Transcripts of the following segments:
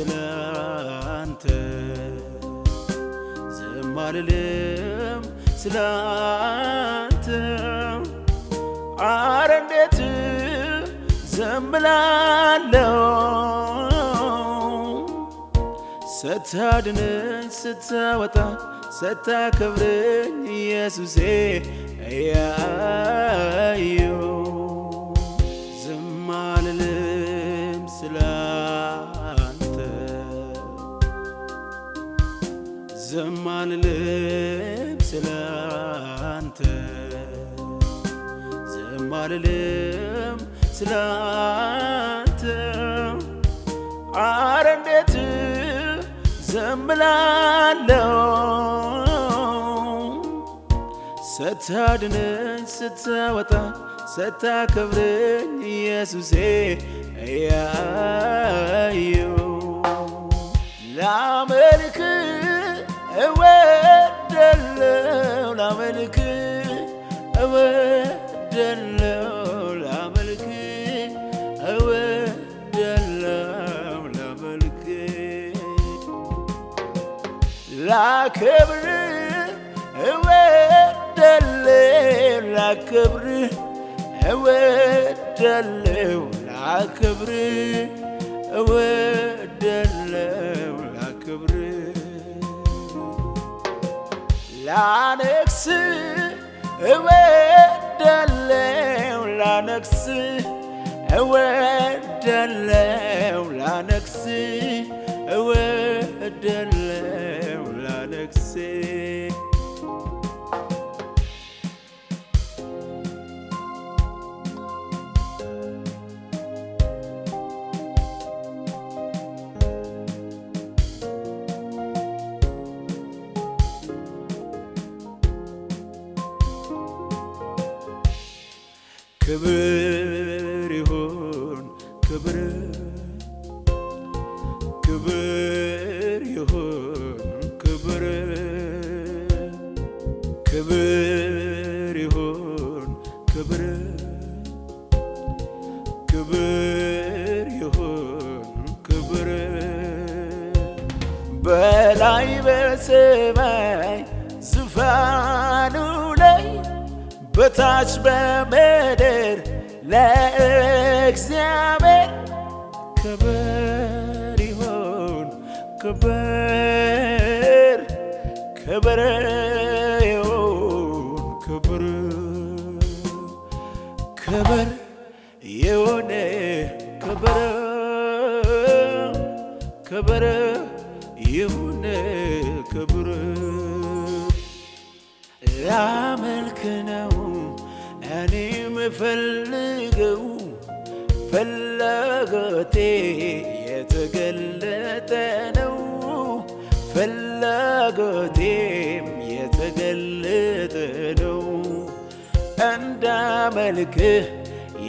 ስላንተ ዝም አልልም ስላንተ አረ እንዴት ዝም እላለሁ ስታድነኝ ስታወጣ ስታከብረኝ ኢየሱሴ እያየሁ ዝም አልልም ስላንተ ዝም አልልም ስላንተ ዝም አልልም ስላንተ አረ እንዴት ዝም እላለሁ ስታድነኝ ስታወጣ ስታከብረኝ ኢየሱሴ እያየሁ ላመልክ እወዳለሁ ላመልክ እወዳለሁ ላመልክ እወዳለሁ ላመልክ ላከብር እወዳለሁ ላከብር እወዳለሁ ላከብር እወዳለሁ ላከብር ላነግስ እወዳለሁ ላነግስ እወዳለሁ ላነግስ እወዳለሁ ላነግስ ክብር ይሁን ክብር ክብር ይሁን ክብር ክብር ይሁን ክብር ክብር ይሁን ክብር በላይ በሰማይ ዙፋኑ ላይ በታች በምድር ለእግዚአብሔር ክብር ይሁን ክብር ክብር ይሁን ክብር ክብር ይሁን ክብር ክብር ይሁን ክብር ላመልክ ነው እኔ ምፈልገው ፍላጎቴ የተገለጠ ነው ፍላጎቴም የተገለጠ ነው እንዳመልክህ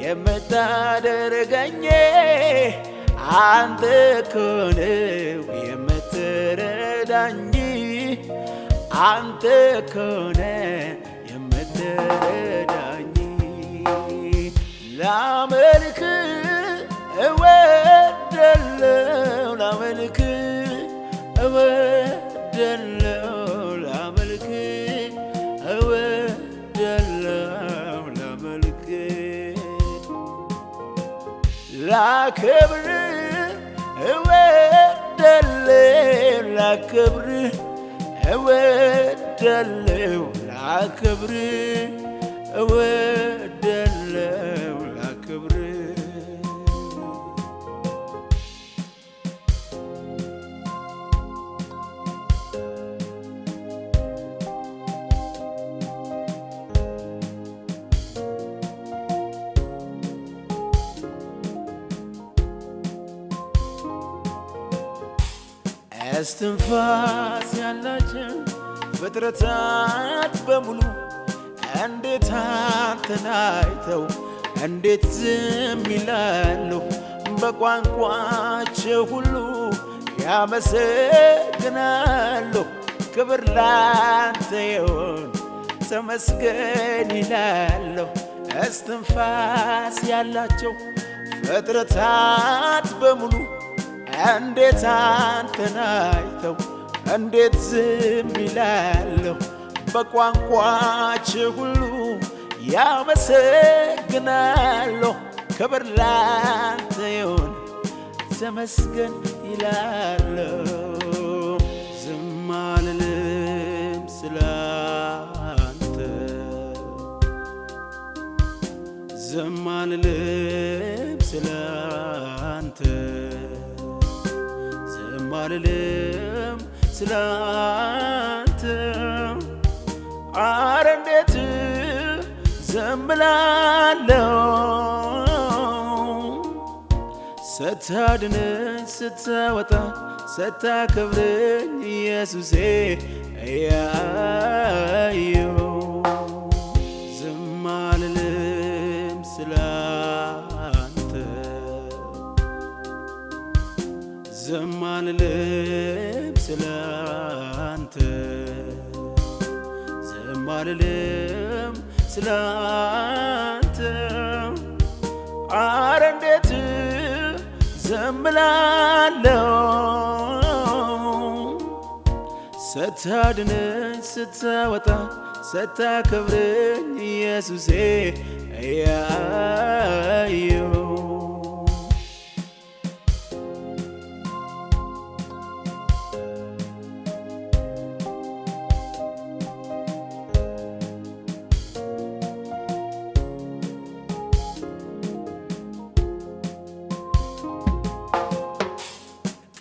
የምታደርገኝ አንተ እኮ ነው የምትረዳኝ አንተ እኮ ነህ የምትረዳኝ ላመልክ እወዳለሁ ላመልክ እወዳለሁ ላመልክ እወዳለሁ ላመልክ ላከብር እወዳለሁ ላከብር እወዳለሁ ላከብር እወዳለሁ ላከብር እስትንፋስ ያላቸው ፍጥረታት በሙሉ እንዴት አንተን አይተው እንዴት ዝም ይላሉ በቋንቋቸው ሁሉ ያመሰግናሉ ክብር ላንተ ይሁን ተመስገን ይላሉ እስትንፋስ ያላቸው ፍጥረታት በሙሉ እንዴት አንተን አይተው እንዴት ዝም ይላሉ በቋንቋቸው ሁሉ ያመሰግናሉ ክብር ላንተ ይሁን ተመስገን ይላሉ ዝም አልልም ስላንተ ዝም አልልም ስላንተ ዝም አልልም ስላንተ ኧረ እንዴት ዝም እላለሁ ስታድነኝ ስታወጣ ስታከብረኝ ኢየሱሴ እያየሁ ዝም አልልም ስላንተ ዝም አልልም ስላንተ ዝም አልልም ስላንተ ኧረ እንዴት ዝም እላለሁ ስታድነኝ ስታወጣ ስታከብረኝ ኢየሱሴ እያየሁ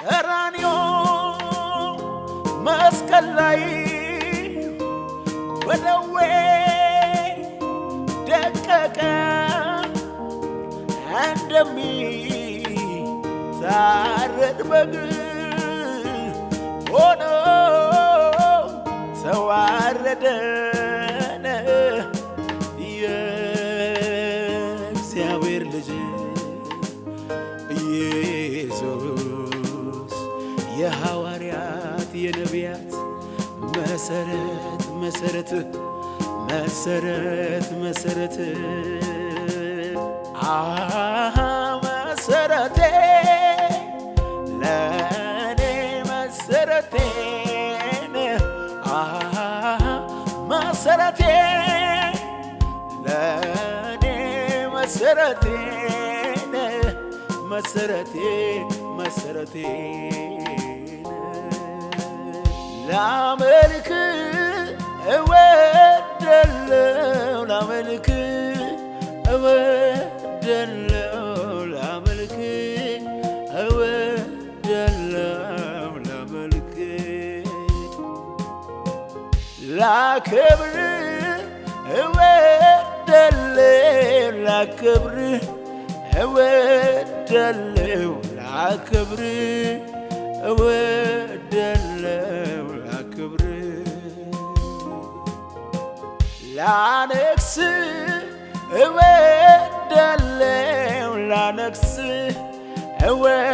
ቀራንዮ መስቀል ላይ በደዌ ደቀቀ እንደሚታረድ በግ ሆኖ ተዋረደ የእግዚአብሔር ልጅ ኢየሱስ የሐዋርያት የነቢያት መሰረት መሰረት መሰረት መሰረት መሰረቴ ለኔ መሰረቴ መሰረቴ ለኔ መሰረቴ መሰረቴ መሰረቴ ላመልክ እወዳለሁ ላመልክ እወዳለሁ ላመልክ እወዳለሁ ላመልክ ላከብር እወዳለሁ ላከብር እወዳለሁ ላከብር እወዳለሁ ላከብር ላነግስ እወዳለሁ ላነግስ እወዳለሁ